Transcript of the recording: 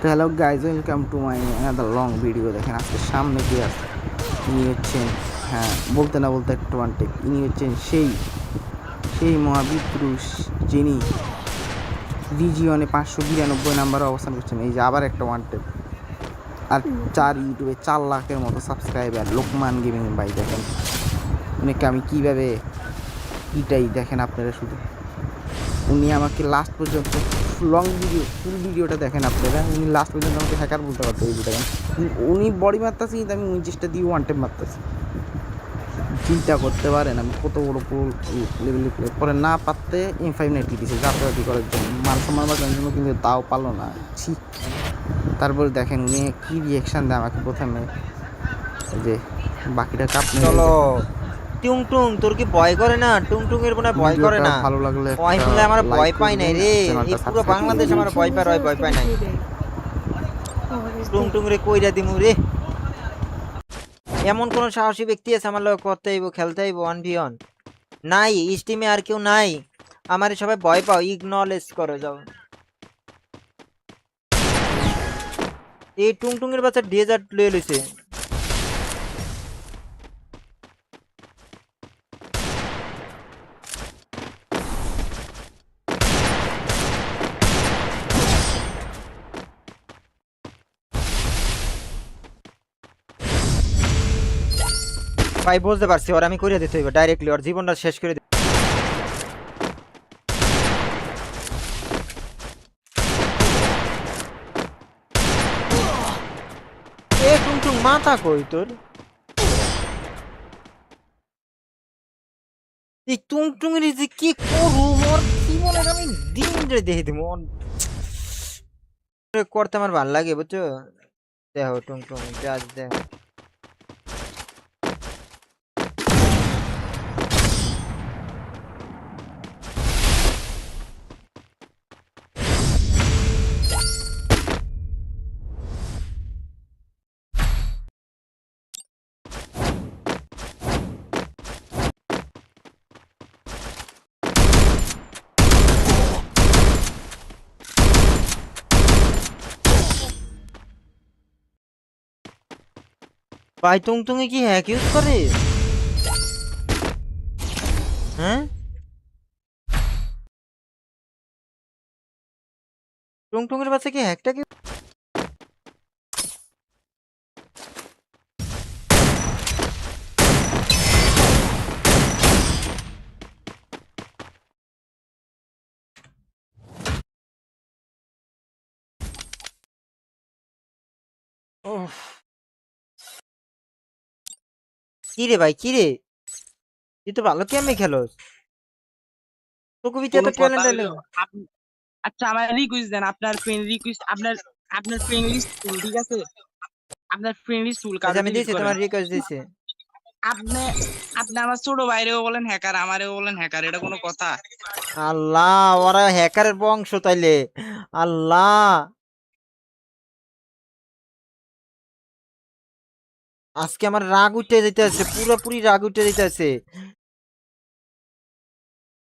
তো hello guys, welcome to my another long video. দেখেন আজকে সামনে কি আছে। ইনি হচ্ছেন, হ্যাঁ বলতে না বলতে একটা ওয়ান টেক, ইনি হচ্ছেন সেই সেই মহাবিপুরুষ যিনি রিজিয়নে 592 নাম্বারে অবস্থান করছেন। এই যে আবার একটা ওয়ান টেক, আর ইউটিউবে 4 লাখের মতো সাবস্ক্রাইবার, লোকমান গেমিং ভাই। দেখেন উনিকে আমি কীভাবে পিটাই, দেখেন আপনারা শুধু। উনি আমাকে লাস্ট পর্যন্ত লং ভিডিও, ফুল ভিডিওটা দেখেন আপনারা। উনি লাস্ট পর্যন্ত আমাকে হ্যাকার বলতে পারতো। এই দেখেন উনি বডি মারতেছি, কিন্তু আমি 29টা দিয়ে ওয়ান টাইম মারতেছি। চিন্তা করতে পারেন আমি কত বড় লেভেলে প্লে করে না পারতে M590 দিয়েছে জাতীয়তি করার জন্য, মান সম্মান বাঁচানোর জন্য, কিন্তু তাও পারলো না। ঠিক তারপরে দেখেন উনি কী রিয়াকশান দেয় আমাকে প্রথমে, যে বাকিটা কাপ চলো টুং টুং, তোর কি ভয় করে না? টুং টুং এর মনে ভয় করে ভিডিওটা না। ভালো লাগলে ভয় একটা হলে আমার ভয় লাইক পাই নাই করবেন, রে। চ্যানেলটা এই পুরো সাবস্ক্রাইব করে বাংলাদেশ দেবেন। আমার ভয় পায়, ভয় পায় নাই। টুং টুং রে কইরা দিমু রে। এমন কোন সাহসী ব্যক্তি আছে আমার লগে করতে আইব, খেলতে আইব 1v1? নাই, স্টিমে আর কেউ নাই। আমারে সবাই ভয় পাও, ইগনোলেজ করে যাও। এই টুং টুং এর বাচ্চা ডেজার্ট লয়ে লইছে। ভাই বুঝতে পারছি, ওর আমি কইরা দিতে হইব ডাইরেক্টলি, ওর জীবনটা শেষ করে দিতে। এ টুং টুং মাথা কই তোর? এই টুং টুং এর যে কি করু, মোর জীবনের আমি দিন রে দেখে দিমু। করতে আমার ভাল লাগে বুঝছো। দেখো টুং টুং জাজ দেখ। ভাই টুং টুং এ কি হ্যাক ইউজ করে? হ্যাঁ, টুং টুং এর বাচ্চা কি হ্যাকটা কি? ওহ, কি রে ভাই, কি রে? তুই তো ভালো কেমনে খেলোস, তোকে ভিতরে কোনো এত কথা ট্যালেন্ট হইলো এলো। আচ্ছা আমার রিকোয়েস্ট দেন, আপনার ফ্রেন্ড রিকোয়েস্ট, আপনার আপনার ফ্রেন্ড লিস্ট ঠিক আছে, আপনার ফ্রেন্ড লিস্ট ফুল আচ্ছা কারো আমি ডিলিট দিয়েছি, করেন। তোমার রিকোয়েস্ট দিয়েছি। আপনি আপনি আমার ছোট ভাইরেও বলেন হ্যাকার, আমারেও বলেন হ্যাকার, এটা কোনো কথা? আল্লাহ, ওরা হ্যাকারের বংশ তাইলে। আল্লাহ, আজকে আমার রাগ উঠে যেতে আছে, পুরোপুরি রাগ উঠে যেতে আছে।